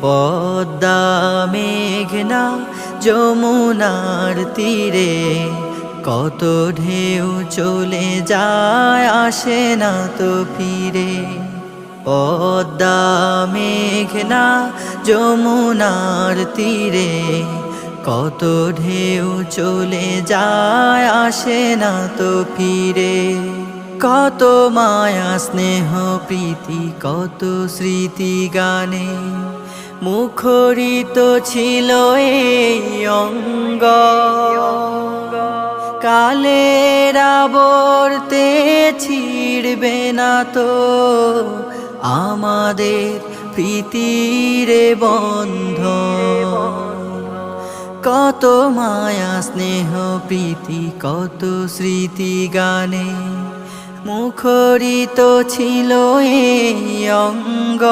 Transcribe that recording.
পদ্মা মেঘনা যমুনার তীরে কত ঢেউ চলে যায় আসে না তো ফিরে। পদ্মা মেঘনা যমুনার তীরে কত ঢেউ চলে যায় আসে না তো ফিরে। কত মায়া স্নেহ প্রীতি কত স্মৃতি গানে মুখরিত ছিল এই অঙ্গ। কালের আবর্তে ছিড়বে না তো আমাদের প্রীতির বন্ধন। কত মায়া স্নেহ প্রীতি কত স্মৃতি গানে মুখরিত ছিল এই অঙ্গ।